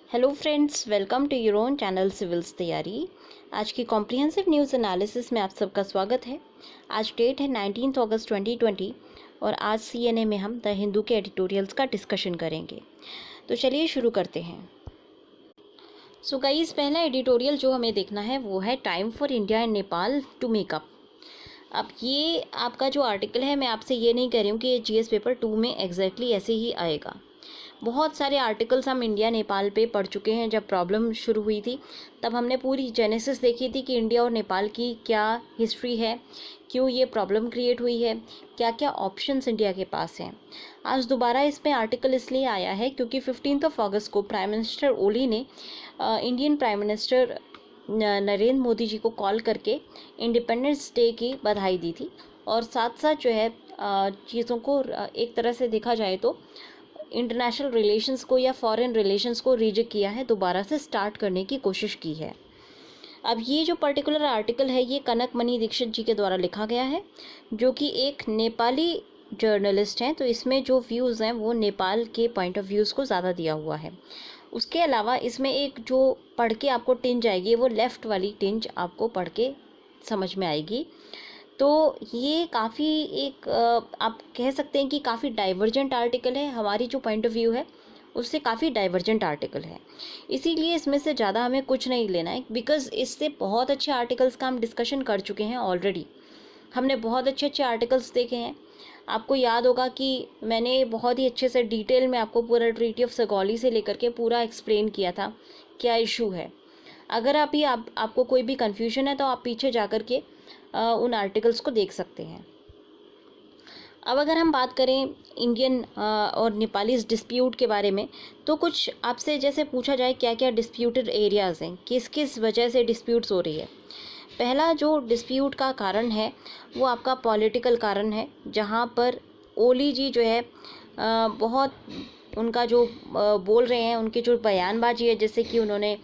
Hello friends, welcome to your own channel civils तैयारी। आज की कॉम्प्रिहेंसिव न्यूज़ एनालिसिस में आप सबका स्वागत है। आज डेट है 19 अगस्त 2020 और आज सीएनए में हम द हिंदू के एडिटोरियल्स का डिस्कशन करेंगे। तो चलिए शुरू करते हैं। सो गाइस, पहला एडिटोरियल जो हमें देखना है वो है time for India and Nepal to makeup. अब ये आपका जो आर्टिकल है, मैं आपसे ये नहीं कह रही हूँ कि ये जीएस पेपर 2 में एग्जैक्टली ऐसे ही आएगा। बहुत सारे आर्टिकल्स हम इंडिया नेपाल पे पढ़ चुके हैं। जब प्रॉब्लम शुरू हुई थी तब हमने पूरी जेनेसिस देखी थी कि इंडिया और नेपाल की क्या हिस्ट्री है, क्यों ये प्रॉब्लम क्रिएट हुई है, क्या क्या ऑप्शंस इंडिया के पास हैं। आज दोबारा इसमें आर्टिकल इसलिए आया है क्योंकि 15 अगस्त को प्राइम मिनिस्टर ओली ने Indian prime minister Narendra Modi ji को कॉल करके इंडिपेंडेंस डे की बधाई दी थी और साथ साथ जो है चीज़ों को एक तरह से देखा जाए तो इंटरनेशनल रिलेशंस को या फॉरेन रिलेशंस को रिजेक्ट किया है, दोबारा से स्टार्ट करने की कोशिश की है। अब ये जो पर्टिकुलर आर्टिकल है ये कनक मणि दीक्षित जी के द्वारा लिखा गया है, जो कि एक नेपाली जर्नलिस्ट हैं। तो इसमें जो व्यूज़ हैं वो नेपाल के पॉइंट ऑफ व्यूज़ को ज़्यादा दिया हुआ है। उसके अलावा इसमें एक जो पढ़ के आपको टिंज आएगी, वो लेफ़्ट वाली टिंज आपको पढ़ के समझ में आएगी। तो ये काफ़ी एक आप कह सकते हैं कि काफ़ी डाइवर्जेंट आर्टिकल है। हमारी जो पॉइंट ऑफ व्यू है उससे काफ़ी डाइवर्जेंट आर्टिकल है, इसीलिए इसमें से ज़्यादा हमें कुछ नहीं लेना है, बिकॉज़ इससे बहुत अच्छे आर्टिकल्स का हम डिस्कशन कर चुके हैं ऑलरेडी। हमने बहुत अच्छे अच्छे आर्टिकल्स देखे हैं। आपको याद होगा कि मैंने बहुत ही अच्छे से डिटेल में आपको पूरा ट्रीटी ऑफ सगौली से लेकर के पूरा एक्सप्लेन किया था क्या इशू है। अगर आपको कोई भी कन्फ्यूजन है तो आप पीछे जा कर के उन आर्टिकल्स को देख सकते हैं। अब अगर हम बात करें इंडियन और नेपाली डिस्प्यूट के बारे में, तो कुछ आपसे जैसे पूछा जाए क्या क्या डिस्प्यूटेड एरियाज़ हैं, किस किस वजह से डिस्प्यूट्स हो रही है। पहला जो डिस्प्यूट का कारण है वो आपका पॉलिटिकल कारण है, जहाँ पर ओली जी जो है बहुत उनका जो बोल रहे हैं, उनकी जो बयानबाजी है, जैसे कि उन्होंने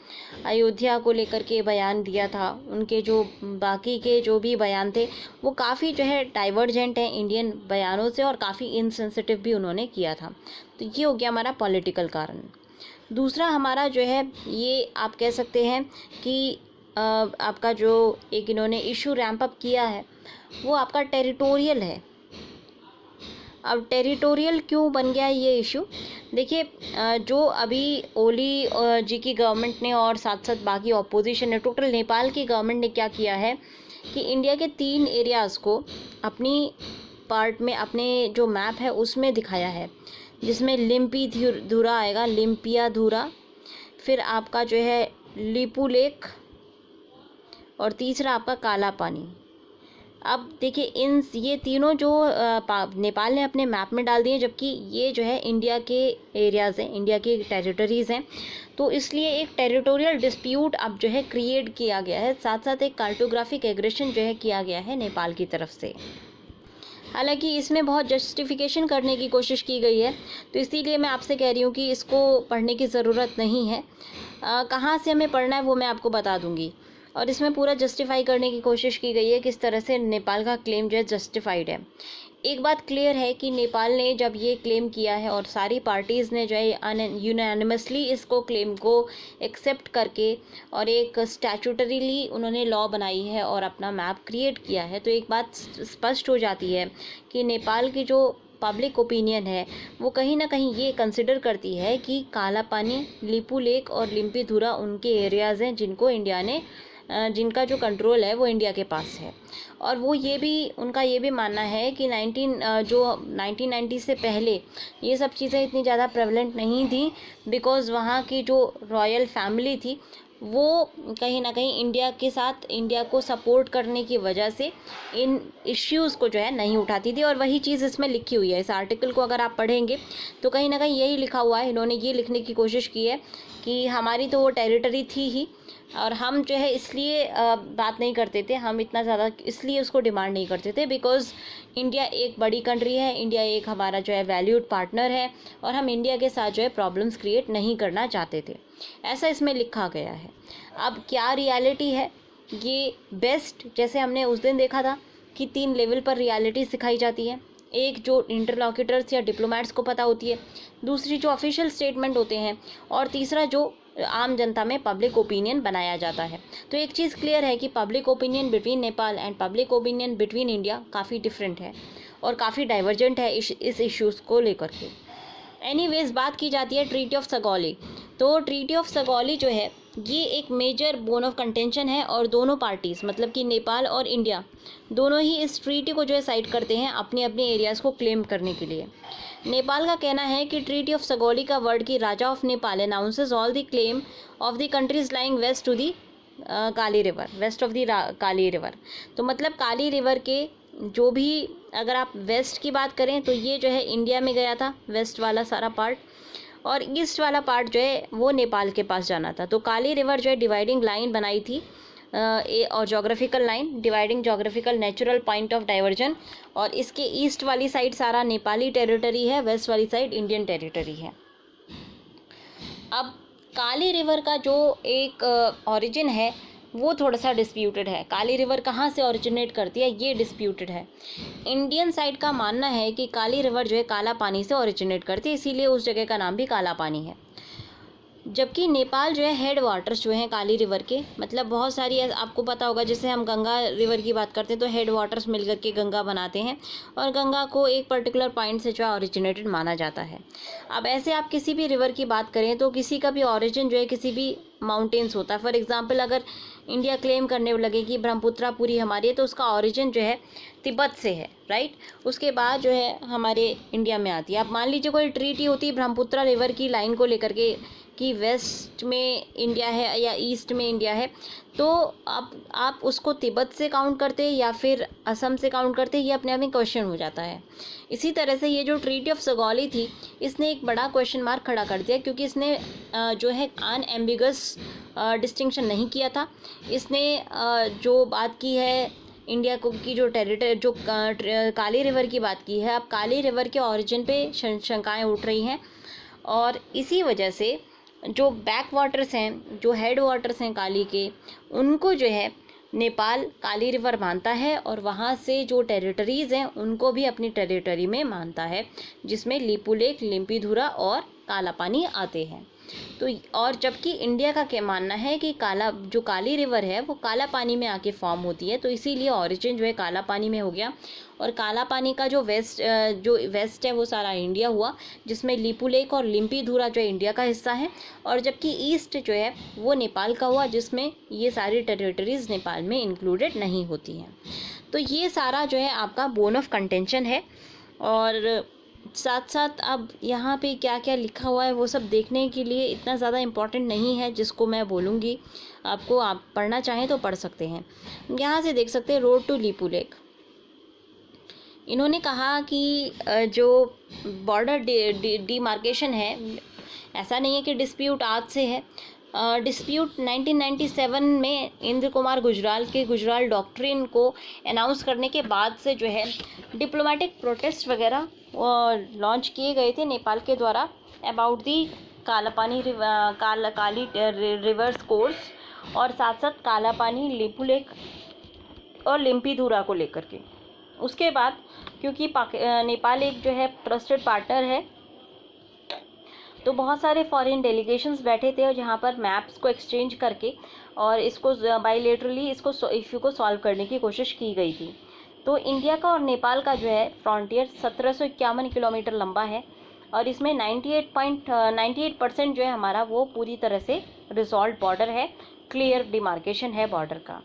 अयोध्या को लेकर के बयान दिया था, उनके जो बाकी के जो भी बयान थे वो काफ़ी जो है डाइवर्जेंट हैं इंडियन बयानों से और काफ़ी इनसेंसिटिव भी उन्होंने किया था। तो ये हो गया हमारा पॉलिटिकल कारण। दूसरा हमारा जो है ये आप कह सकते हैं कि आपका जो एक इन्होंने इशू रैंप अप किया है वो आपका टेरिटोरियल है। अब टेरिटोरियल क्यों बन गया ये इशू? देखिए, जो अभी ओली जी की गवर्नमेंट ने और साथ साथ बाकी ऑपोजिशन ने, टोटल नेपाल की गवर्नमेंट ने क्या किया है कि इंडिया के 3 एरियाज़ को अपनी पार्ट में, अपने जो मैप है उसमें दिखाया है, जिसमें लिम्पी धुरा आएगा, लिम्पिया धुरा, फिर आपका जो है लिपू लेक और तीसरा आपका काला पानी। अब देखिए ये तीनों जो नेपाल ने अपने मैप में डाल दिए, जबकि ये जो है इंडिया के एरियाज़ हैं, इंडिया की टेरिटरीज़ हैं। तो इसलिए एक टेरिटोरियल डिस्प्यूट अब जो है क्रिएट किया गया है, साथ साथ एक कार्टोग्राफिक एग्रेशन जो है किया गया है नेपाल की तरफ से। हालांकि इसमें बहुत जस्टिफिकेशन करने की कोशिश की गई है, तो इसीलिए मैं आपसे कह रही हूँ कि इसको पढ़ने की ज़रूरत नहीं है। कहाँ से हमें पढ़ना है वो मैं आपको बता दूँगी। और इसमें पूरा जस्टिफाई करने की कोशिश की गई है किस तरह से नेपाल का क्लेम जो है जस्टिफाइड है। एक बात क्लियर है कि नेपाल ने जब ये क्लेम किया है और सारी पार्टीज़ ने जो है यूनानिमसली इसको क्लेम को एक्सेप्ट करके और एक स्टैट्यूटरीली उन्होंने लॉ बनाई है और अपना मैप क्रिएट किया है, तो एक बात स्पष्ट हो जाती है कि नेपाल की जो पब्लिक ओपिनियन है वो कहीं ना कहीं ये कंसिडर करती है कि काला पानी, लिपू लेक और लिम्पीधुरा उनके एरियाज़ हैं जिनको इंडिया ने जिनका जो कंट्रोल है वो इंडिया के पास है। और वो उनका ये भी मानना है कि 1990 से पहले ये सब चीज़ें इतनी ज़्यादा प्रेवलेंट नहीं थी, बिकॉज़ वहाँ की जो रॉयल फैमिली थी वो कहीं ना कहीं इंडिया के साथ, इंडिया को सपोर्ट करने की वजह से इन इश्यूज़ को जो है नहीं उठाती थी। और वही चीज़ इसमें लिखी हुई है। इस आर्टिकल को अगर आप पढ़ेंगे तो कहीं ना कहीं यही लिखा हुआ है। इन्होंने ये लिखने की कोशिश की है कि हमारी तो वो टेरिटरी थी ही और हम जो है इसलिए बात नहीं करते थे, हम इतना ज़्यादा इसलिए उसको डिमांड नहीं करते थे, बिकॉज़ इंडिया एक बड़ी कंट्री है, इंडिया एक हमारा जो है वैल्यूड पार्टनर है और हम इंडिया के साथ जो है प्रॉब्लम्स क्रिएट नहीं करना चाहते थे। ऐसा इसमें लिखा गया है। अब क्या रियलिटी है ये बेस्ट, जैसे हमने उस दिन देखा था कि 3 लेवल पर रियलिटी सिखाई जाती है। एक जो इंटरलॉक्यूटर्स या डिप्लोमेट्स को पता होती है, दूसरी जो ऑफिशियल स्टेटमेंट होते हैं, और तीसरा जो आम जनता में पब्लिक ओपिनियन बनाया जाता है। तो एक चीज़ क्लियर है कि public opinion between Nepal and public opinion between India काफ़ी डिफरेंट है और काफ़ी डाइवर्जेंट है इस इश्यूज़ को लेकर के। एनीवेज, बात की जाती है ट्रीटी ऑफ सगौली। तो ट्रीटी ऑफ सगौली जो है ये एक मेजर बोन ऑफ कंटेंशन है, और दोनों पार्टीज़ मतलब कि नेपाल और इंडिया दोनों ही इस ट्रीटी को जो है साइड करते हैं अपने अपने एरियाज़ को क्लेम करने के लिए। नेपाल का कहना है कि ट्रीटी ऑफ सगौली का वर्ड कि raja of Nepal announces all the claim of the countries lying west to the Kali river, west of the Kali river. तो मतलब काली रिवर के जो भी, अगर आप वेस्ट की बात करें तो ये जो है इंडिया में गया था, वेस्ट वाला सारा पार्ट, और ईस्ट वाला पार्ट जो है वो नेपाल के पास जाना था। तो काली रिवर जो है डिवाइडिंग लाइन बनाई थी, और geographical line, dividing geographical natural point of diversion, और इसके ईस्ट वाली साइड सारा नेपाली टेरिटरी है, वेस्ट वाली साइड इंडियन टेरिटरी है। अब काली रिवर का जो एक ओरिजिन है वो थोड़ा सा डिस्प्यूटेड है। काली रिवर कहाँ से ओरिजिनेट करती है ये डिस्प्यूटेड है। इंडियन साइड का मानना है कि काली रिवर जो है काला पानी से ओरिजिनेट करती है, इसीलिए उस जगह का नाम भी काला पानी है। जबकि नेपाल जो है हेड वाटर्स जो हैं काली रिवर के, मतलब बहुत सारी, आपको पता होगा जैसे हम गंगा रिवर की बात करते हैं तो हेड वाटर्स मिलकर के गंगा बनाते हैं, और गंगा को एक पर्टिकुलर पॉइंट से जो है ओरिजिनेटेड माना जाता है। अब ऐसे आप किसी भी रिवर की बात करें तो किसी का भी ओरिजिन जो है किसी भी माउंटेन्स होता है। फॉर एग्जाम्पल, अगर इंडिया क्लेम करने लगे कि ब्रह्मपुत्रा पूरी हमारी है, तो उसका ओरिजिन जो है तिब्बत से है, राइट। उसके बाद जो है हमारे इंडिया में आती है। आप मान लीजिए कोई ट्रीटी होती है ब्रह्मपुत्रा रिवर की लाइन को लेकर के कि वेस्ट में इंडिया है या ईस्ट में इंडिया है, तो आप उसको तिब्बत से काउंट करते हैं या फिर असम से काउंट करते हैं, ये अपने आप में क्वेश्चन हो जाता है। इसी तरह से ये जो ट्रीटी ऑफ सगौली थी इसने एक बड़ा क्वेश्चन मार्क खड़ा कर दिया, क्योंकि इसने जो है अनएम्बिगस डिस्टिंक्शन नहीं किया था। इसने जो बात की है इंडिया को की जो टेरिटरी, जो काली रिवर की बात की है, अब काली रिवर के ओरिजिन पे शंकाएं उठ रही हैं, और इसी वजह से जो बैक वाटर्स हैं, जो हेड वाटर्स हैं काली के, उनको जो है नेपाल काली रिवर मानता है, और वहाँ से जो टेरिटरीज़ हैं उनको भी अपनी टेरिटरी में मानता है, जिसमें लिपुलेख, लिम्पीधुरा और काला पानी आते हैं। तो और जबकि इंडिया का क्या मानना है कि जो काली रिवर है वो काला पानी में आके फॉर्म होती है, तो इसीलिए ओरिजिन जो है काला पानी में हो गया, और काला पानी का जो वेस्ट है वो सारा इंडिया हुआ, जिसमें लिपुलेख और लिम्पीधुरा जो इंडिया का हिस्सा है, और जबकि ईस्ट जो है वो नेपाल का हुआ, जिसमें ये सारी टेरिटरीज़ नेपाल में इंक्लूडेड नहीं होती हैं। तो ये सारा जो है आपका बोन ऑफ कंटेंशन है, और साथ साथ अब यहाँ पे क्या क्या लिखा हुआ है वो सब देखने के लिए इतना ज़्यादा इम्पोर्टेंट नहीं है जिसको मैं बोलूँगी आपको। आप पढ़ना चाहें तो पढ़ सकते हैं। यहाँ से देख सकते हैं रोड टू लिपुलेख। इन्होंने कहा कि जो बॉर्डर डिमार्केशन है, ऐसा नहीं है कि डिस्प्यूट आज से है। डिस्प्यूट 1997 में इंद्र कुमार गुजराल के गुजराल डॉक्ट्रिन को अनाउंस करने के बाद से जो है डिप्लोमेटिक प्रोटेस्ट वगैरह लॉन्च किए गए थे नेपाल के द्वारा about the Kali reverse course, और साथ साथ काला पानी, लिपुलेख और लिम्पीधुरा को लेकर के। उसके बाद क्योंकि नेपाल एक जो है ट्रस्टेड पार्टनर है, तो बहुत सारे फॉरेन डेलीगेशंस बैठे थे, और जहाँ पर मैप्स को एक्सचेंज करके और इसको बाइलेटरली इसको इश्यू को सॉल्व करने की कोशिश की गई थी। तो इंडिया का और नेपाल का जो है फ्रंटियर 1751 किलोमीटर लंबा है, और इसमें 98% जो है हमारा वो पूरी तरह से रिजॉल्व बॉर्डर है, क्लियर डिमार्केशन है बॉर्डर का।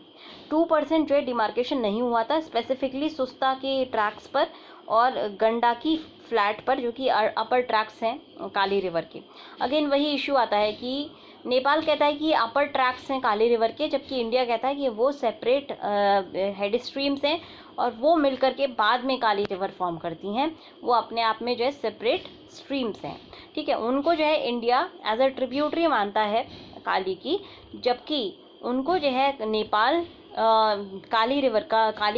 2% जो है डिमार्केशन नहीं हुआ था, स्पेसिफिकली सुस्ता के ट्रैक्स पर और गंडाकी फ्लैट पर, जो कि अपर ट्रैक्स हैं काली रिवर के। अगेन वही इशू आता है कि नेपाल कहता है कि अपर ट्रैक्स हैं काली रिवर के, जबकि इंडिया कहता है कि वो सेपरेट हेड स्ट्रीम्स हैं, और वो मिलकर के बाद में काली रिवर फॉर्म करती हैं, वो अपने आप में जो है सेपरेट स्ट्रीम्स हैं। ठीक है, उनको जो है इंडिया एज अ ट्रिब्यूटरी मानता है काली की, जबकि उनको जो है नेपाल काली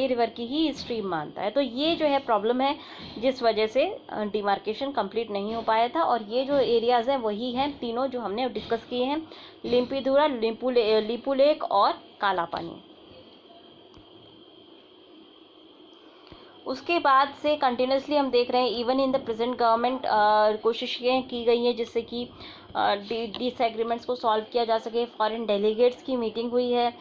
रिवर की ही स्ट्रीम मानता है। तो ये जो है प्रॉब्लम है जिस वजह से डिमार्केशन कंप्लीट नहीं हो पाया था, और ये जो एरियाज़ हैं वही हैं तीनों जो हमने डिस्कस किए हैं, लिम्पीधुरा, लिपुलेख और काला पानी। उसके बाद से कंटिन्यूसली हम देख रहे हैं even in the present government कोशिशें की गई हैं जिससे कि डिसएग्रीमेंट्स को सॉल्व किया जा सके। फॉरेन डेलीगेट्स की मीटिंग हुई है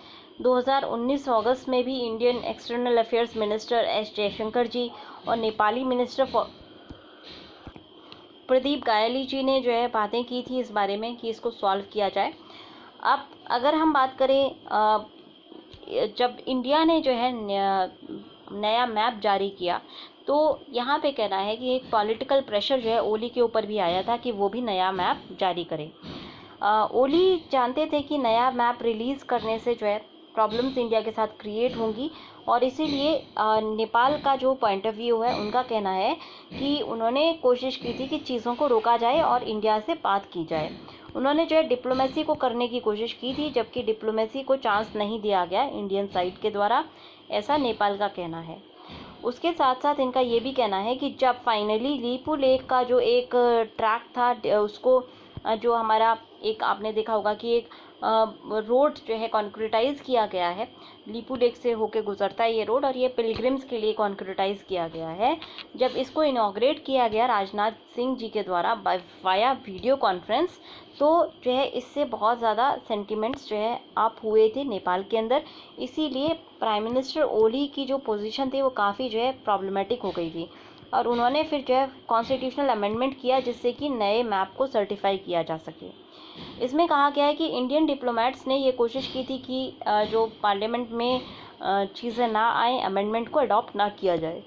2019 अगस्त में भी। Indian external affairs minister S Jaishankar ji और नेपाली मिनिस्टर प्रदीप गायली जी ने जो है बातें की थी इस बारे में कि इसको सॉल्व किया जाए। अब अगर हम बात करें जब इंडिया ने जो है नया मैप जारी किया तो यहाँ पे कहना है कि एक पॉलिटिकल प्रेशर जो है ओली के ऊपर भी आया था कि वो भी नया मैप जारी करे। ओली जानते थे कि नया मैप रिलीज़ करने से जो है प्रॉब्लम्स इंडिया के साथ क्रिएट होंगी और इसीलिए नेपाल का जो पॉइंट ऑफ व्यू है उनका कहना है कि उन्होंने कोशिश की थी कि चीज़ों को रोका जाए और इंडिया से बात की जाए। उन्होंने जो है डिप्लोमेसी को करने की कोशिश की थी जबकि डिप्लोमेसी को चांस नहीं दिया गया इंडियन साइड के द्वारा, ऐसा नेपाल का कहना है। उसके साथ साथ इनका ये भी कहना है कि जब फाइनली लीपू लेक का जो एक ट्रैक था उसको जो हमारा एक आपने देखा होगा कि एक रोड जो है कॉन्क्रीटाइज किया गया है, लीपू लेक से होके गुजरता है ये रोड और ये पिलग्रिम्स के लिए कॉन्क्रीटाइज किया गया है। जब इसको इनॉग्रेट किया गया राजनाथ सिंह जी के द्वारा वाया वीडियो कॉन्फ्रेंस, तो जो है इससे बहुत ज़्यादा सेंटिमेंट्स जो है अप हुए थे नेपाल के अंदर। इसीलिए प्राइम मिनिस्टर ओली की जो पोजीशन थी वो काफ़ी जो है प्रॉब्लमेटिक हो गई थी और उन्होंने फिर जो है कॉन्स्टिट्यूशनल अमेंडमेंट किया जिससे कि नए मैप को सर्टिफाई किया जा सके। इसमें कहा गया है कि इंडियन डिप्लोमेट्स ने ये कोशिश की थी कि जो पार्लियामेंट में चीज़ें ना आए, अमेंडमेंट को अडॉप्ट ना किया जाए,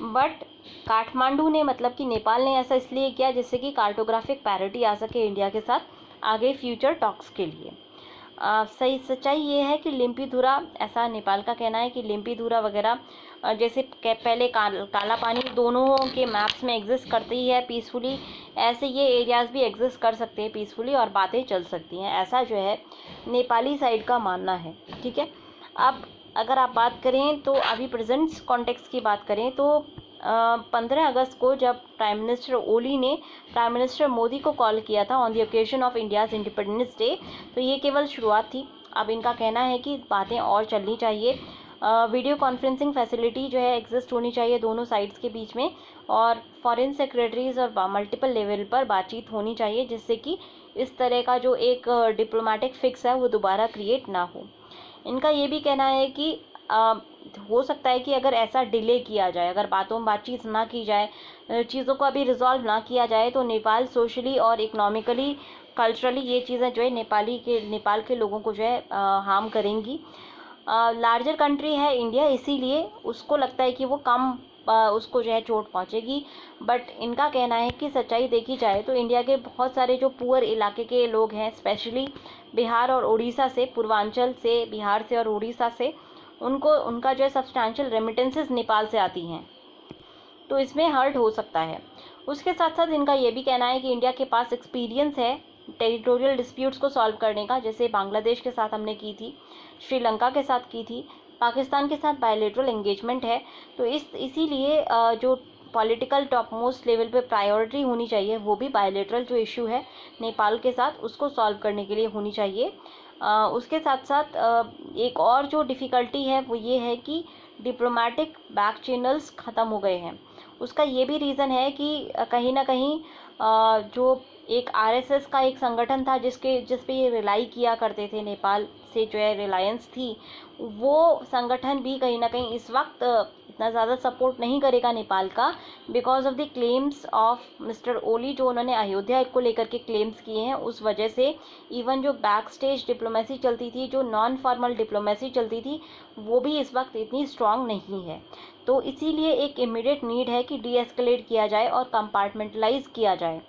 बट काठमांडू ने मतलब कि नेपाल ने ऐसा इसलिए किया जिससे कि कार्टोग्राफिक पैरिटी आ सके इंडिया के साथ आगे फ्यूचर टॉक्स के लिए। सही सच्चाई ये है कि लिम्पीधुरा, ऐसा नेपाल का कहना है कि लिम्पीधुरा वगैरह जैसे पहले काला पानी दोनों के मैप्स में एग्जिस्ट करती ही है पीसफुली, ऐसे ये एरियाज़ भी एग्जिस्ट कर सकते हैं पीसफुली और बातें चल सकती हैं, ऐसा जो है नेपाली साइड का मानना है। ठीक है, अब अगर आप बात करें तो अभी प्रेजेंट कॉन्टेक्स्ट की बात करें तो 15 अगस्त को जब प्राइम मिनिस्टर ओली ने प्राइम मिनिस्टर मोदी को कॉल किया था on the occasion of India's independence day, तो ये केवल शुरुआत थी। अब इनका कहना है कि बातें और चलनी चाहिए, वीडियो कॉन्फ्रेंसिंग फैसिलिटी जो है एग्जिस्ट होनी चाहिए दोनों साइड्स के बीच में और फॉरेन सेक्रेटरीज़ और मल्टीपल लेवल पर बातचीत होनी चाहिए जिससे कि इस तरह का जो एक डिप्लोमेटिक फिक्स है वो दोबारा क्रिएट ना हो। इनका ये भी कहना है कि हो सकता है कि अगर ऐसा डिले किया जाए, अगर बातचीत ना की जाए, चीज़ों को अभी रिजॉल्व ना किया जाए तो नेपाल सोशली और इकोनॉमिकली कल्चरली ये चीज़ें जो है नेपाल के लोगों को जो है हार्म करेंगी। लार्जर कंट्री है इंडिया, इसीलिए उसको लगता है कि वो कम उसको जो है चोट पहुंचेगी, बट इनका कहना है कि सच्चाई देखी जाए तो इंडिया के बहुत सारे जो पुअर इलाके के लोग हैं स्पेशली बिहार और उड़ीसा से, पूर्वांचल से, बिहार से और उड़ीसा से, उनका जो है सब्सटैंशियल रेमिटेंसेस नेपाल से आती हैं, तो इसमें हर्ट हो सकता है। उसके साथ साथ इनका ये भी कहना है कि इंडिया के पास एक्सपीरियंस है टेरिटोरियल डिस्प्यूट्स को सॉल्व करने का, जैसे बांग्लादेश के साथ हमने की थी, श्रीलंका के साथ की थी, पाकिस्तान के साथ बायलैटरल एंगेजमेंट है। तो इसीलिए जो पॉलिटिकल टॉप मोस्ट लेवल पे प्रायोरिटी होनी चाहिए वो भी बायलैटरल जो इशू है नेपाल के साथ उसको सॉल्व करने के लिए होनी चाहिए। उसके साथ साथ एक और जो डिफ़िकल्टी है वो ये है कि डिप्लोमेटिक बैक चैनल्स ख़त्म हो गए हैं। उसका ये भी रीज़न है कि कहीं ना कहीं जो एक आरएसएस का एक संगठन था जिस पे ये रिलाई किया करते थे, नेपाल से जो है रिलायंस थी, वो संगठन भी कहीं ना कहीं इस वक्त इतना ज़्यादा सपोर्ट नहीं करेगा नेपाल का because of the claims of mister Oli, जो उन्होंने अयोध्या को लेकर के क्लेम्स किए हैं। उस वजह से इवन जो बैक स्टेज डिप्लोमेसी चलती थी, जो नॉन फॉर्मल डिप्लोमेसी चलती थी, वो भी इस वक्त इतनी स्ट्रांग नहीं है। तो इसीलिए एक इमीडिएट नीड है कि डी एस्केलेट किया जाए और कंपार्टमेंटलाइज किया जाए।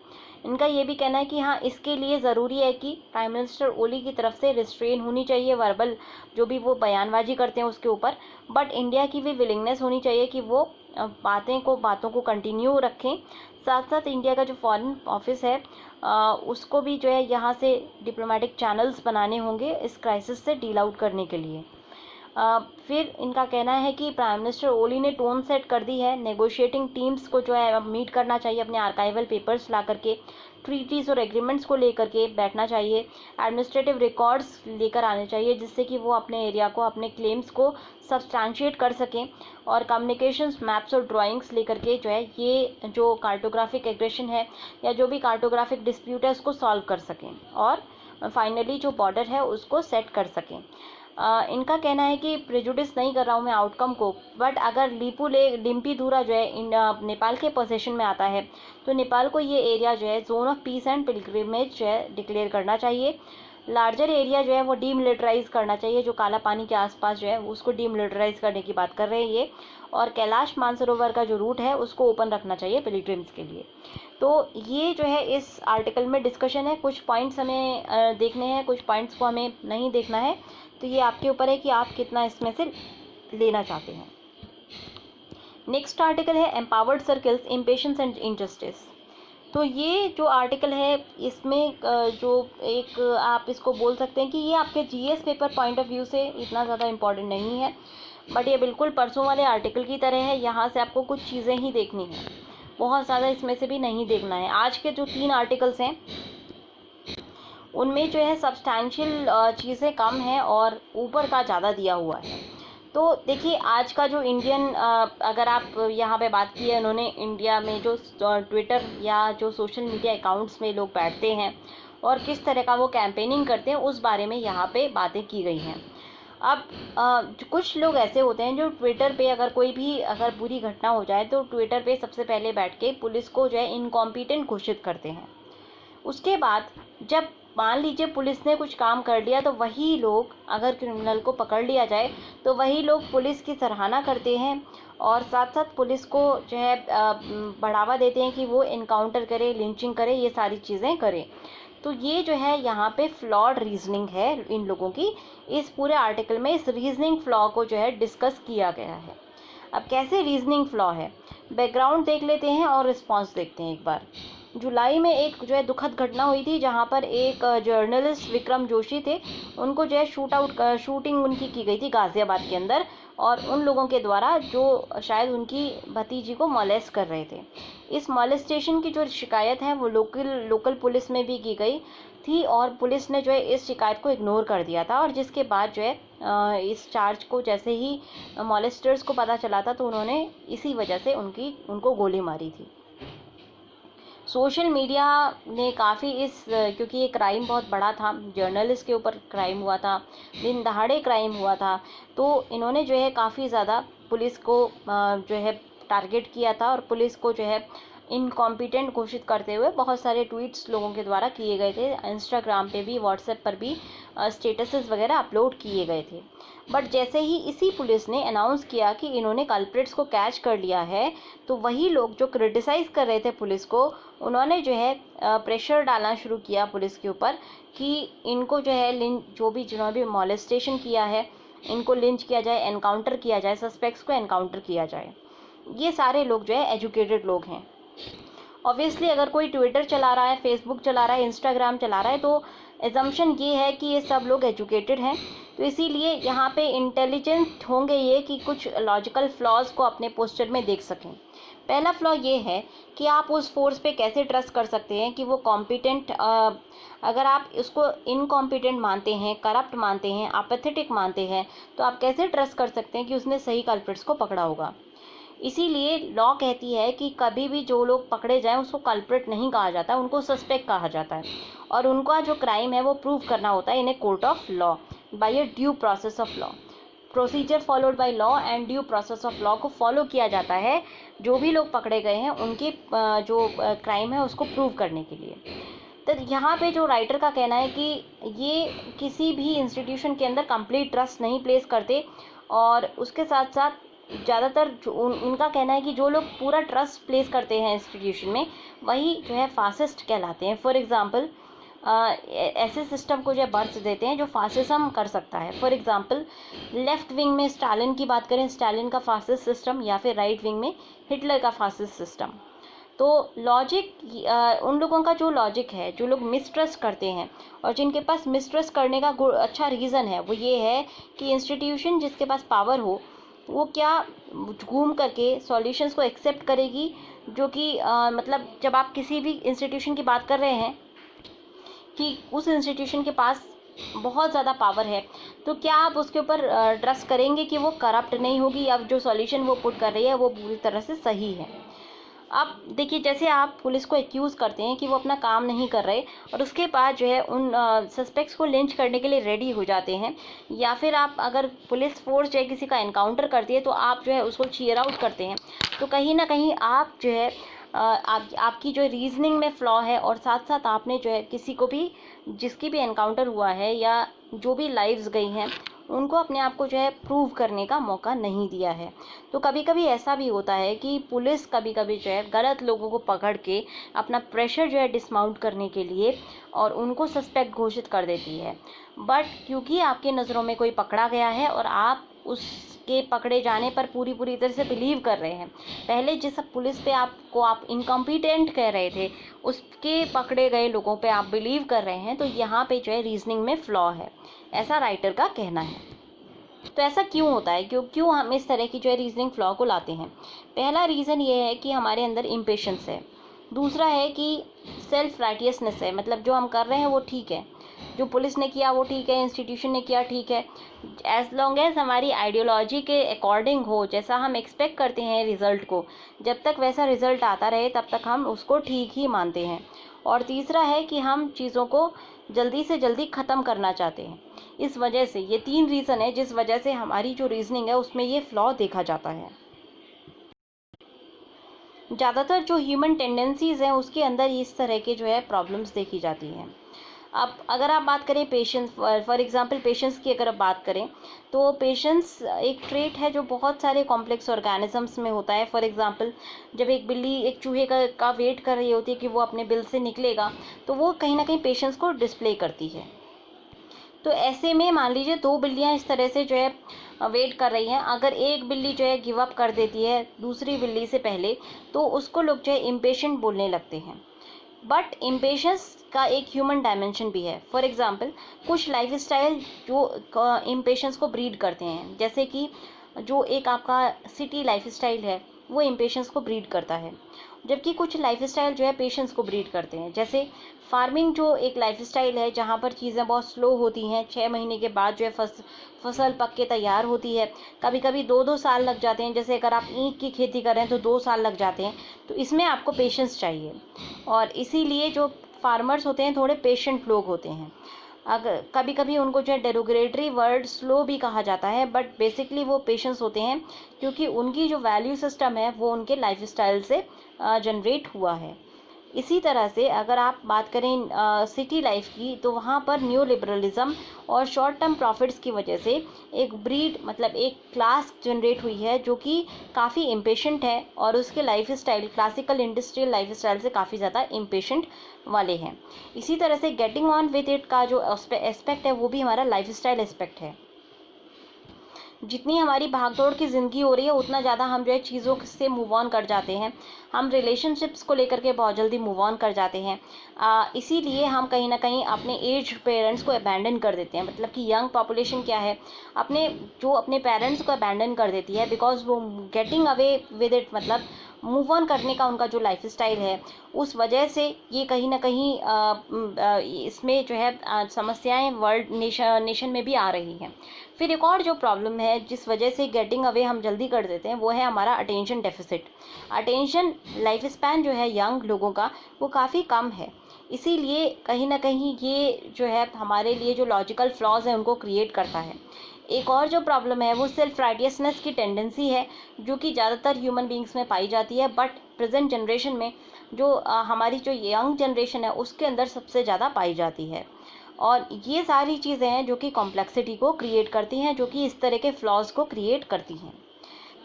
इनका ये भी कहना है कि हाँ, इसके लिए ज़रूरी है कि प्राइम मिनिस्टर ओली की तरफ से रिस्ट्रेन होनी चाहिए वर्बल जो भी वो बयानबाजी करते हैं उसके ऊपर, बट इंडिया की भी विलिंगनेस होनी चाहिए कि वो बातों को कंटिन्यू रखें। साथ साथ इंडिया का जो फॉरेन ऑफिस है उसको भी जो है यहाँ से डिप्लोमेटिक चैनल्स बनाने होंगे इस क्राइसिस से डील आउट करने के लिए। फिर इनका कहना है कि प्राइम मिनिस्टर ओली ने टोन सेट कर दी है, नेगोशिएटिंग टीम्स को जो है अब मीट करना चाहिए, अपने आर्काइवल पेपर्स ला करके, ट्रीटीज़ और एग्रीमेंट्स को लेकर के बैठना चाहिए, एडमिनिस्ट्रेटिव रिकॉर्ड्स लेकर आने चाहिए जिससे कि वो अपने एरिया को, अपने क्लेम्स को सब्सटैंशिएट कर सकें, और कम्युनिकेशंस, मैप्स और ड्राइंग्स लेकर के जो है ये जो कार्टोग्राफिक एग्रेशन है या जो भी कार्टोग्राफिक डिस्प्यूट है उसको सॉल्व कर सकें, और फाइनली जो बॉर्डर है उसको सेट कर सकें। इनका कहना है कि प्रेजुडिस नहीं कर रहा हूँ मैं आउटकम को, बट अगर लिम्पीधुरा जो है नेपाल के पोजीशन में आता है तो नेपाल को ये एरिया जो है zone of peace and pilgrimage जो है डिक्लेयर करना चाहिए। लार्जर एरिया जो है वो डीमिलिटराइज करना चाहिए, जो काला पानी के आसपास जो है उसको डीमिलिटराइज करने की बात कर रहे हैं ये, और कैलाश मानसरोवर का जो रूट है उसको ओपन रखना चाहिए पिलग्रिम्स के लिए। तो ये जो है इस आर्टिकल में डिस्कशन है, कुछ पॉइंट्स हमें देखने हैं, कुछ पॉइंट्स को हमें नहीं देखना है, तो ये आपके ऊपर है कि आप कितना इसमें से लेना चाहते हैं। नेक्स्ट आर्टिकल है empowered circles, impatience and injustice. तो ये जो आर्टिकल है इसमें जो एक आप इसको बोल सकते हैं कि ये आपके GS paper point of view से इतना ज़्यादा इम्पॉर्टेंट नहीं है, बट ये बिल्कुल परसों वाले आर्टिकल की तरह है, यहाँ से आपको कुछ चीज़ें ही देखनी हैं, बहुत ज़्यादा इसमें से भी नहीं देखना है। आज के जो 3 आर्टिकल्स हैं उनमें जो है सब्सटैंशियल चीज़ें कम हैं और ऊपर का ज़्यादा दिया हुआ है। तो देखिए आज का जो इंडियन अगर आप यहाँ पे बात की है, उन्होंने इंडिया में जो ट्विटर या जो सोशल मीडिया अकाउंट्स में लोग बैठते हैं और किस तरह का वो कैंपेनिंग करते हैं उस बारे में यहाँ पे बातें की गई हैं। अब कुछ लोग ऐसे होते हैं जो ट्विटर पे अगर बुरी घटना हो जाए तो ट्विटर पे सबसे पहले बैठ के पुलिस को जो है इनकॉम्पिटेंट घोषित करते हैं। उसके बाद जब मान लीजिए पुलिस ने कुछ काम कर लिया तो वही लोग, अगर क्रिमिनल को पकड़ लिया जाए तो वही लोग पुलिस की सराहना करते हैं और साथ साथ पुलिस को जो है बढ़ावा देते हैं कि वो इनकाउंटर करे, लिंचिंग करे, ये सारी चीज़ें करे। तो ये जो है यहाँ पे फ्लॉड रीजनिंग है इन लोगों की। इस पूरे आर्टिकल में इस रीजनिंग फ्लॉ को जो है डिस्कस किया गया है। अब कैसे रीजनिंग फ्लॉ है, बैकग्राउंड देख लेते हैं और रिस्पॉन्स देखते हैं एक बार। जुलाई में एक जो है दुखद घटना हुई थी जहाँ पर एक जर्नलिस्ट विक्रम जोशी थे, उनको जो है शूटिंग उनकी की गई थी गाज़ियाबाद के अंदर, और उन लोगों के द्वारा जो शायद उनकी भतीजी को मॉलेस्ट कर रहे थे। इस मॉलेस्टेशन की जो शिकायत है वो लोकल पुलिस में भी की गई थी और पुलिस ने जो है इस शिकायत को इग्नोर कर दिया था, और जिसके बाद जो है इस चार्ज को जैसे ही मॉलेस्टर्स को पता चला था तो उन्होंने इसी वजह से उनको गोली मारी थी। सोशल मीडिया ने काफ़ी क्योंकि ये क्राइम बहुत बड़ा था, जर्नलिस्ट के ऊपर क्राइम हुआ था, दिन दहाड़े क्राइम हुआ था, तो इन्होंने जो है काफ़ी ज़्यादा पुलिस को जो है टारगेट किया था और पुलिस को जो है इनकॉम्पिटेंट घोषित करते हुए बहुत सारे ट्वीट्स लोगों के द्वारा किए गए थे। इंस्टाग्राम पे भी, व्हाट्सएप पर भी स्टेटसेस वगैरह अपलोड किए गए थे। बट जैसे ही इसी पुलिस ने अनाउंस किया कि इन्होंने कल्प्रिट्स को कैच कर लिया है, तो वही लोग जो क्रिटिसाइज़ कर रहे थे पुलिस को, उन्होंने जो है प्रेशर डालना शुरू किया पुलिस के ऊपर कि इनको जो है जिन्होंने भी मॉलेस्टेशन किया है इनको लिंच किया जाए, एनकाउंटर किया जाए, सस्पेक्ट्स को एनकाउंटर किया जाए। ये सारे लोग जो है एजुकेटेड लोग हैं। ऑब्वियसली अगर कोई ट्विटर चला रहा है, फेसबुक चला रहा है, इंस्टाग्राम चला रहा है, तो एजम्पशन ये है कि ये सब लोग एजुकेटेड हैं, तो इसीलिए यहाँ पे इंटेलिजेंट होंगे ये कि कुछ लॉजिकल फ्लॉज को अपने पोस्टर में देख सकें। पहला फ्लॉ ये है कि आप उस फोर्स पे कैसे ट्रस्ट कर सकते हैं कि वो कॉम्पिटेंट, अगर आप उसको इनकॉम्पिटेंट मानते हैं, करप्ट मानते हैं, अपैथेटिक मानते हैं, तो आप कैसे ट्रस्ट कर सकते हैं कि उसने सही कल्प्रिट्स को पकड़ा होगा। इसीलिए लॉ कहती है कि कभी भी जो लोग पकड़े जाएं उसको कल्प्रिट नहीं कहा जाता, उनको सस्पेक्ट कहा जाता है, और उनका जो क्राइम है वो प्रूव करना होता है in a court of law by a due process of law. Procedure followed by law and due process of law को फॉलो किया जाता है जो भी लोग पकड़े गए हैं उनके जो क्राइम है उसको प्रूव करने के लिए। तो यहाँ पे जो राइटर का कहना है कि ये किसी भी इंस्टीट्यूशन के अंदर कंप्लीट ट्रस्ट नहीं प्लेस करते, और उसके साथ साथ ज़्यादातर उनका कहना है कि जो लोग पूरा ट्रस्ट प्लेस करते हैं इंस्टीट्यूशन में वही जो है फासिस्ट कहलाते हैं। फॉर एग्ज़ाम्पल ऐसे सिस्टम को जो है बर्थ देते हैं जो फासिज्म कर सकता है। फॉर एग्ज़ाम्पल लेफ़्ट विंग में स्टालिन की बात करें, स्टालिन का फासिस्ट सिस्टम, या फिर राइट विंग में हिटलर का फासिस्ट सिस्टम। तो लॉजिक, उन लोगों का जो लॉजिक है, जो लोग मिसट्रस्ट करते हैं और जिनके पास मिसट्रस्ट करने का अच्छा रीज़न है, वो ये है कि इंस्टीट्यूशन जिसके पास पावर हो वो क्या घूम करके सॉल्यूशंस को एक्सेप्ट करेगी, जो कि मतलब जब आप किसी भी इंस्टीट्यूशन की बात कर रहे हैं कि उस इंस्टीट्यूशन के पास बहुत ज़्यादा पावर है, तो क्या आप उसके ऊपर ट्रस्ट करेंगे कि वो करप्ट नहीं होगी या जो सॉल्यूशन वो पुट कर रही है वो पूरी तरह से सही है। अब देखिए, जैसे आप पुलिस को एक्यूज़ करते हैं कि वो अपना काम नहीं कर रहे और उसके बाद जो है उन सस्पेक्ट्स को लिंच करने के लिए रेडी हो जाते हैं, या फिर आप अगर पुलिस फोर्स जो है किसी का एनकाउंटर करती है तो आप जो है उसको चीयर आउट करते हैं, तो कहीं ना कहीं आप जो है आपकी जो रीजनिंग में फ्लॉ है, और साथ साथ आपने जो है किसी को भी, जिसकी भी एनकाउंटर हुआ है या जो भी लाइव्स गई हैं, उनको अपने आप को जो है प्रूव करने का मौका नहीं दिया है। तो कभी कभी ऐसा भी होता है कि पुलिस कभी कभी जो है गलत लोगों को पकड़ के अपना प्रेशर जो है डिसमाउंट करने के लिए और उनको सस्पेक्ट घोषित कर देती है। बट क्योंकि आपकी नज़रों में कोई पकड़ा गया है और आप उसके पकड़े जाने पर पूरी तरह से बिलीव कर रहे हैं, पहले जिस पुलिस पे आप इनकम्पिटेंट कह रहे थे, उसके पकड़े गए लोगों पे आप बिलीव कर रहे हैं, तो यहाँ पे जो है रीजनिंग में फ्लॉ है, ऐसा राइटर का कहना है। तो ऐसा क्यों होता है, क्यों हम इस तरह की जो है रीजनिंग फ्लॉ को लाते हैं? पहला रीज़न ये है कि हमारे अंदर इम्पेशंस है। दूसरा है कि सेल्फ राइटियसनेस है, मतलब जो हम कर रहे हैं वो ठीक है, जो पुलिस ने किया वो ठीक है, इंस्टीट्यूशन ने किया ठीक है, एज लॉन्ग एज हमारी आइडियोलॉजी के अकॉर्डिंग हो, जैसा हम एक्सपेक्ट करते हैं रिज़ल्ट को, जब तक वैसा रिज़ल्ट आता रहे तब तक हम उसको ठीक ही मानते हैं। और तीसरा है कि हम चीज़ों को जल्दी से जल्दी ख़त्म करना चाहते हैं। इस वजह से ये 3 रीज़न है जिस वजह से हमारी जो रीजनिंग है उसमें ये फ्लॉ देखा जाता है। ज़्यादातर जो ह्यूमन टेंडेंसीज़ हैं उसके अंदर इस तरह के जो है प्रॉब्लम्स देखी जाती हैं। अब अगर आप बात करें पेशेंस, फॉर एग्जांपल पेशेंस की अगर आप बात करें, तो पेशेंस एक ट्रेट है जो बहुत सारे कॉम्प्लेक्स ऑर्गेनिजम्स में होता है। फॉर एग्जांपल जब एक बिल्ली एक चूहे का वेट कर रही होती है कि वो अपने बिल से निकलेगा, तो वो कहीं ना कहीं पेशेंस को डिस्प्ले करती है। तो ऐसे में मान लीजिए 2 बिल्लियाँ इस तरह से जो है वेट कर रही हैं, अगर एक बिल्ली जो है गिव अप कर देती है दूसरी बिल्ली से पहले, तो उसको लोग जो है इम्पेशेंट बोलने लगते हैं। बट इम्पेशंस का एक ह्यूमन डायमेंशन भी है। फॉर एग्जांपल कुछ लाइफस्टाइल जो इम्पेशंस को ब्रीड करते हैं, जैसे कि जो एक आपका सिटी लाइफस्टाइल है वो इम्पेशंस को ब्रीड करता है, जबकि कुछ लाइफस्टाइल जो है पेशेंस को ब्रीड करते हैं। जैसे फार्मिंग जो एक लाइफस्टाइल है जहाँ पर चीज़ें बहुत स्लो होती हैं, 6 महीने के बाद जो है फसल पक के तैयार होती है, कभी कभी 2-2 साल लग जाते हैं। जैसे अगर आप ईख की खेती कर रहे हैं तो 2 साल लग जाते हैं, तो इसमें आपको पेशेंस चाहिए, और इसीलिए जो फार्मर्स होते हैं थोड़े पेशेंट लोग होते हैं। अगर कभी कभी उनको जो है डेरोगेटरी वर्ड स्लो भी कहा जाता है, बट बेसिकली वो पेशेंस होते हैं, क्योंकि उनकी जो वैल्यू सिस्टम है वो उनके लाइफस्टाइल से जनरेट हुआ है। इसी तरह से अगर आप बात करें सिटी लाइफ की, तो वहाँ पर न्यू लिबरलिज्म और शॉर्ट टर्म प्रॉफिट्स की वजह से एक ब्रीड, मतलब एक क्लास जनरेट हुई है जो कि काफ़ी इम्पेशेंट है, और उसके लाइफस्टाइल क्लासिकल इंडस्ट्रियल लाइफस्टाइल से काफ़ी ज़्यादा इम्पेशेंट वाले हैं। इसी तरह से गेटिंग ऑन विद इट का जो एस्पेक्ट है वो भी हमारा लाइफस्टाइल एस्पेक्ट है। जितनी हमारी भागदौड़ की ज़िंदगी हो रही है उतना ज़्यादा हम जो है चीज़ों से मूव ऑन कर जाते हैं, हम रिलेशनशिप्स को लेकर के बहुत जल्दी मूव ऑन कर जाते हैं। इसीलिए हम कहीं ना कहीं अपने एज पेरेंट्स को अबैंडन कर देते हैं, मतलब कि यंग पॉपुलेशन क्या है, अपने पेरेंट्स को अबैंडन कर देती है, बिकॉज वो गेटिंग अवे विद इट, मतलब मूव ऑन करने का उनका जो लाइफस्टाइल है, उस वजह से ये कहीं ना कहीं इसमें जो है समस्याएं वर्ल्ड नेशन में भी आ रही हैं। फिर एक और जो प्रॉब्लम है जिस वजह से गेटिंग अवे हम जल्दी कर देते हैं वो है हमारा attention deficit. Attention life span जो है यंग लोगों का वो काफ़ी कम है, इसीलिए कहीं ना कहीं ये जो है हमारे लिए जो लॉजिकल फ्लॉज हैं उनको क्रिएट करता है। एक और जो प्रॉब्लम है वो सेल्फ राइटियसनेस की टेंडेंसी है, जो कि ज़्यादातर ह्यूमन बींग्स में पाई जाती है, बट प्रेजेंट जनरेशन में जो हमारी जो यंग जनरेशन है उसके अंदर सबसे ज़्यादा पाई जाती है। और ये सारी चीज़ें हैं जो कि कॉम्प्लेक्सिटी को क्रिएट करती हैं, जो कि इस तरह के फ्लॉज को क्रिएट करती हैं।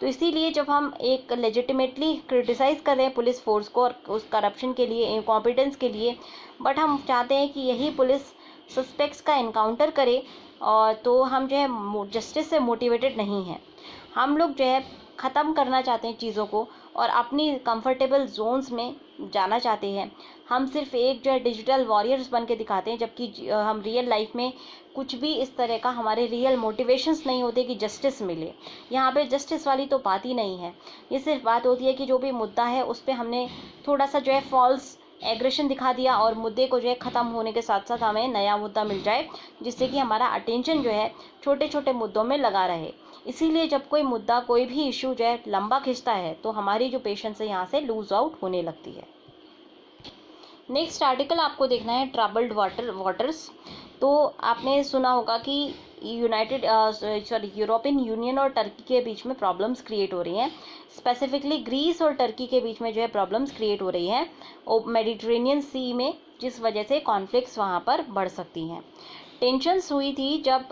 तो इसीलिए जब हम एक लेजिटिमेटली क्रिटिसाइज़ कर रहे हैं पुलिस फोर्स को और उस करप्शन के लिए, इनकॉम्पिटेंस के लिए, बट हम चाहते हैं कि यही पुलिस सस्पेक्ट्स का इनकाउंटर करे, और तो हम जो है जस्टिस से मोटिवेटेड नहीं हैं। हम लोग जो है ख़त्म करना चाहते हैं चीज़ों को, और अपनी कंफर्टेबल जोन्स में जाना चाहते हैं। हम सिर्फ एक जो है डिजिटल वॉरियर्स बन के दिखाते हैं, जबकि हम रियल लाइफ में कुछ भी इस तरह का हमारे रियल मोटिवेशंस नहीं होते कि जस्टिस मिले। यहाँ पे जस्टिस वाली तो बात ही नहीं है। ये सिर्फ बात होती है कि जो भी मुद्दा है उस पर हमने थोड़ा सा जो है फॉल्स एग्रेशन दिखा दिया और मुद्दे को जो है ख़त्म होने के साथ साथ हमें नया मुद्दा मिल जाए, जिससे कि हमारा अटेंशन जो है छोटे छोटे मुद्दों में लगा रहे। इसीलिए जब कोई मुद्दा, कोई भी इशू जो है लंबा खिंचता है तो हमारी जो पेशेंस है यहाँ से लूज आउट होने लगती है। नेक्स्ट आर्टिकल आपको देखना है ट्रबल्ड वाटर्स। तो आपने सुना होगा कि यूरोपियन यूनियन और टर्की के बीच में प्रॉब्लम्स क्रिएट हो रही हैं। स्पेसिफिकली ग्रीस और टर्की के बीच में जो है प्रॉब्लम्स क्रिएट हो रही हैं मेडिटेरेनियन सी में, जिस वजह से कॉन्फ्लिक्ट्स वहाँ पर बढ़ सकती हैं। टेंशन्स हुई थी जब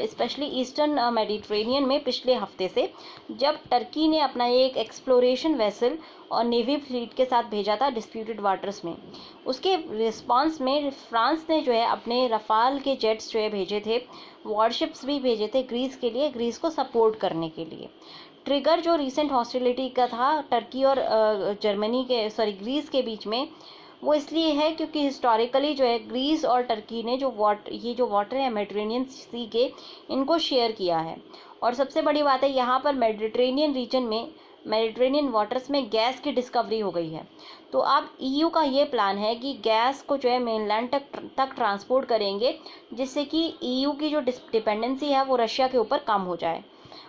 स्पेशली ईस्टर्न मेडिटेरेनियन में पिछले हफ्ते से, जब टर्की ने अपना एक एक्सप्लोरेशन वेसल और नेवी फ्लीट के साथ भेजा था डिस्प्यूटेड वाटर्स में। उसके रिस्पांस में फ्रांस ने जो है अपने रफाल के जेट्स जो है भेजे थे, वॉरशिप्स भी भेजे थे ग्रीस के लिए, ग्रीस को सपोर्ट करने के लिए। ट्रिगर जो रिसेंट हॉस्टिलिटी का था टर्की और ग्रीस के बीच में, वो इसलिए है क्योंकि हिस्टोरिकली जो है ग्रीस और टर्की ने जो वाटर है मेडिटेरेनियन सी के, इनको शेयर किया है। और सबसे बड़ी बात है यहाँ पर मेडिटेरेनियन रीजन में, मेडिटेरेनियन वाटर्स में गैस की डिस्कवरी हो गई है। तो अब ईयू का ये प्लान है कि गैस को जो है मेनलैंड तक ट्रांसपोर्ट करेंगे, जिससे कि ईयू की जो डिपेंडेंसी है वो रशिया के ऊपर कम हो जाए।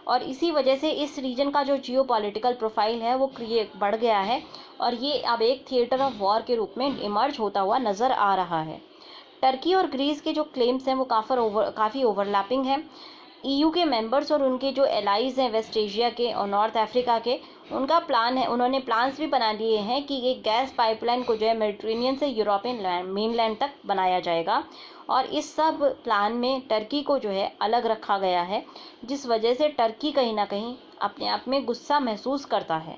और इसी वजह से इस रीजन का जो जियोपॉलिटिकल प्रोफाइल है वो बढ़ गया है और ये अब एक थिएटर ऑफ वॉर के रूप में इमर्ज होता हुआ नज़र आ रहा है। टर्की और ग्रीस के जो क्लेम्स हैं वो काफ़ी ओवरलैपिंग हैं। ईयू के मेंबर्स और उनके जो एलाइज हैं वेस्ट एशिया के और नॉर्थ अफ्रीका के, उनका प्लान है, उन्होंने प्लान्स भी बना लिए हैं कि एक गैस पाइपलाइन को जो है मेडिटेरेनियन से यूरोपियन मेनलैंड तक बनाया जाएगा। और इस सब प्लान में टर्की को जो है अलग रखा गया है, जिस वजह से टर्की कहीं ना कहीं अपने आप में गुस्सा महसूस करता है।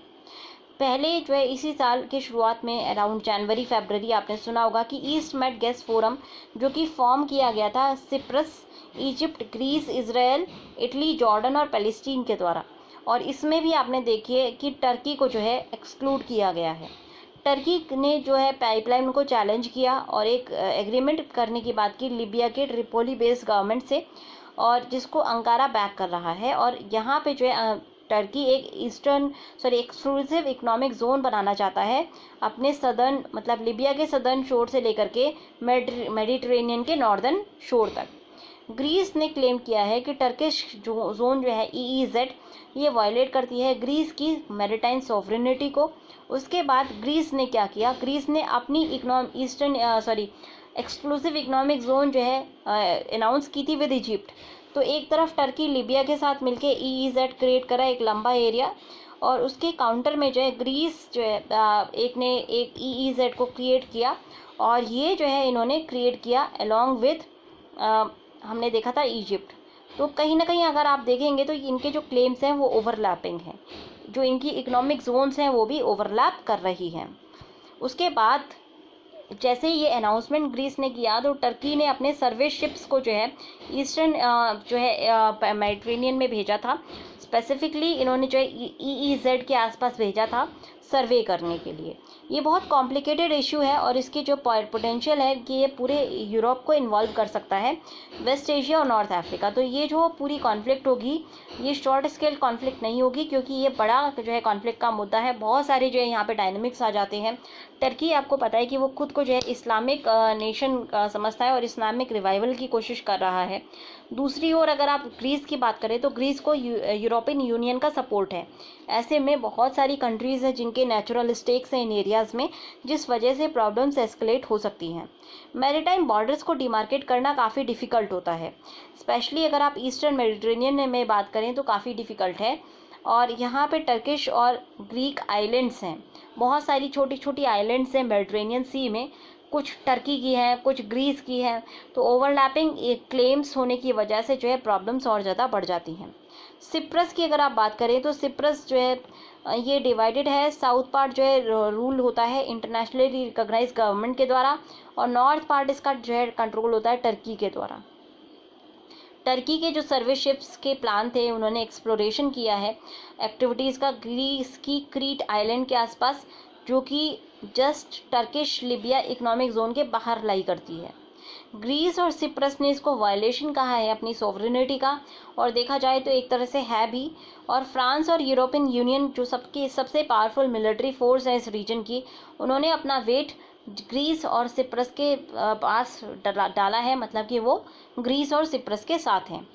पहले जो है इसी साल के शुरुआत में अराउंड जनवरी फरवरी आपने सुना होगा कि ईस्ट मेड गैस फोरम, जो कि फॉर्म किया गया था Cyprus, Egypt, Greece, Israel, Italy, Jordan और पैलेस्टीन के द्वारा। और इसमें भी आपने देखिए कि टर्की को जो है एक्सक्लूड किया गया है। टर्की ने जो है पाइपलाइन को चैलेंज किया और एक एग्रीमेंट करने की बात की लिबिया के ट्रिपोली बेस्ड गवर्नमेंट से, और जिसको अंकारा बैक कर रहा है। और यहाँ पे जो है टर्की एक एक्सक्लूसिव इकोनॉमिक जोन बनाना चाहता है अपने सदर्न, मतलब लिबिया के सदर्न शोर से लेकर के मेडिटेरेनियन के नॉर्दर्न शोर तक। ग्रीस ने क्लेम किया है कि टर्किश जोन जो है EEZ, ये वायलेट करती है ग्रीस की मैरिटाइम सॉवरेनिटी को। उसके बाद ग्रीस ने क्या किया, ग्रीस ने अपनी एक्सक्लूसिव इकोनॉमिक जोन जो है अनाउंस की थी विद इजिप्ट। तो एक तरफ टर्की लिबिया के साथ मिलके EEZ क्रिएट करा, एक लंबा एरिया, और उसके काउंटर में जो है ग्रीस जो है एक EEZ को क्रिएट किया। और ये जो है इन्होंने क्रिएट किया अलॉन्ग विद हमने देखा था इजिप्ट। तो कहीं ना कहीं अगर आप देखेंगे तो इनके जो क्लेम्स हैं वो ओवरलैपिंग हैं, जो इनकी इकोनॉमिक जोन्स हैं वो भी ओवरलैप कर रही हैं। उसके बाद जैसे ये अनाउंसमेंट ग्रीस ने किया तो टर्की ने अपने सर्वे शिप्स को जो है ईस्टर्न मेडिटेरेनियन में भेजा था। स्पेसिफिकली इन्होंने जो है EEZ के आसपास भेजा था सर्वे करने के लिए। ये बहुत कॉम्प्लिकेटेड इशू है और इसकी जो पोटेंशियल है कि ये पूरे यूरोप को इन्वॉल्व कर सकता है, वेस्ट एशिया और नॉर्थ अफ्रीका। तो ये जो पूरी कॉन्फ्लिक्ट होगी ये शॉर्ट स्केल कॉन्फ्लिक्ट नहीं होगी, क्योंकि ये बड़ा जो है कॉन्फ्लिक्ट का मुद्दा है। बहुत सारे जो है यहाँ पे डायनामिक्स आ जाते हैं। टर्की आपको पता है कि वो खुद को जो है इस्लामिक नेशन समझता है और इस्लामिक रिवाइवल की कोशिश कर रहा है। दूसरी ओर अगर आप ग्रीस की बात करें तो ग्रीस को यूरोपियन यूनियन का सपोर्ट है। ऐसे में बहुत सारी कंट्रीज़ हैं जिनके नेचुरल स्टेक्स हैं इन एरियाज़ में, जिस वजह से प्रॉब्लम्स एस्केलेट हो सकती हैं। मैरीटाइम बॉर्डर्स को डिमार्केट करना काफ़ी डिफ़िकल्ट होता है, स्पेशली अगर आप ईस्टर्न मेडिटेरेनियन में बात करें तो काफ़ी डिफ़िकल्ट है। और यहाँ पे टर्किश और ग्रीक आइलैंड्स हैं, बहुत सारी छोटी छोटी आइलैंड्स हैं मेडिटेरेनियन सी में, कुछ टर्की की हैं कुछ ग्रीस की हैं। तो ओवरलैपिंग क्लेम्स होने की वजह से जो है प्रॉब्लम्स और ज़्यादा बढ़ जाती हैं। सिप्रस की अगर आप बात करें तो सिप्रस जो है ये डिवाइडेड है। साउथ पार्ट जो है रूल होता है इंटरनेशनली रिकॉग्नाइज गवर्नमेंट के द्वारा, और नॉर्थ पार्ट इसका जो है कंट्रोल होता है टर्की के द्वारा। टर्की के जो सर्विस शिप्स के प्लान थे उन्होंने एक्सप्लोरेशन किया है एक्टिविटीज़ का ग्रीस की क्रीट आइलैंड के आसपास, जो कि just Turkish Libya economic zone के बाहर लाई करती है। ग्रीस और सिप्रस ने इसको वायलेशन कहा है अपनी सॉवरेनिटी का, और देखा जाए तो एक तरह से है भी। और फ्रांस और यूरोपियन यूनियन जो सबसे पावरफुल मिलिट्री फोर्स है इस रीजन की, उन्होंने अपना वेट ग्रीस और सिप्रस के पास डाला है, मतलब कि वो ग्रीस और सिप्रस के साथ हैं।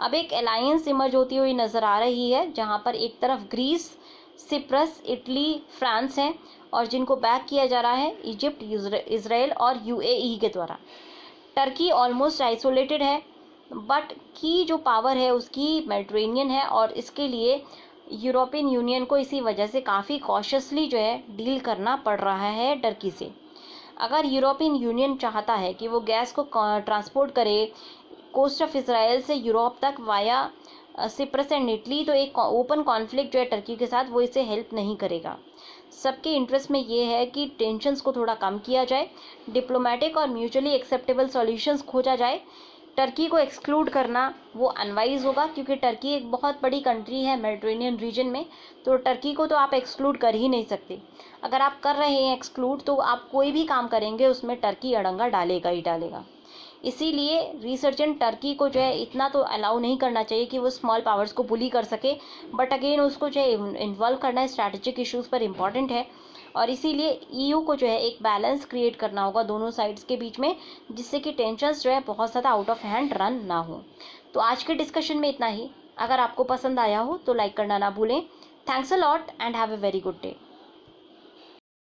अब एक अलायंस इमर्ज होती हुई नज़र आ रही है, जहाँ पर एक तरफ ग्रीस, सिप्रस, इटली, फ्रांस हैं, और जिनको बैक किया जा रहा है इजिप्ट, इसराइल और यूएई के द्वारा। टर्की ऑलमोस्ट आइसोलेटेड है, बट की जो पावर है उसकी मेडिटेरेनियन है, और इसके लिए यूरोपियन यूनियन को इसी वजह से काफ़ी कॉशियसली जो है डील करना पड़ रहा है टर्की से। अगर यूरोपियन यूनियन चाहता है कि वो गैस को ट्रांसपोर्ट करे कोस्ट ऑफ इसराइल से यूरोप तक वाया सिप्रस एंड इटली, तो एक ओपन कॉन्फ्लिक्ट जो है टर्की के साथ वो इसे हेल्प नहीं करेगा। सबके इंटरेस्ट में ये है कि टेंशन्स को थोड़ा कम किया जाए, डिप्लोमेटिक और म्यूचुअली एक्सेप्टेबल सॉल्यूशंस खोजा जाए। टर्की को एक्सक्लूड करना वो अनवाइज होगा, क्योंकि टर्की एक बहुत बड़ी कंट्री है मेडिटेरेनियन रीजन में, तो टर्की को तो आप एक्सक्लूड कर ही नहीं सकते। अगर आप कर रहे हैं एक्सक्लूड, तो आप कोई भी काम करेंगे उसमें टर्की अड़ंगा डालेगा ही डालेगा। इसीलिए रिसर्जेंट टर्की को जो है इतना तो अलाउ नहीं करना चाहिए कि वो स्मॉल पावर्स को बुली कर सके, बट अगेन उसको जो है इन्वॉल्व करना है स्ट्रैटेजिक इश्यूज़ पर इम्पॉर्टेंट है। और इसीलिए ईयू को जो है एक बैलेंस क्रिएट करना होगा दोनों साइड्स के बीच में, जिससे कि टेंशन्स जो है बहुत ज़्यादा आउट ऑफ हैंड रन ना हो। तो आज के डिस्कशन में इतना ही। अगर आपको पसंद आया हो तो लाइक करना ना भूलें। Thanks a lot and have a very good day.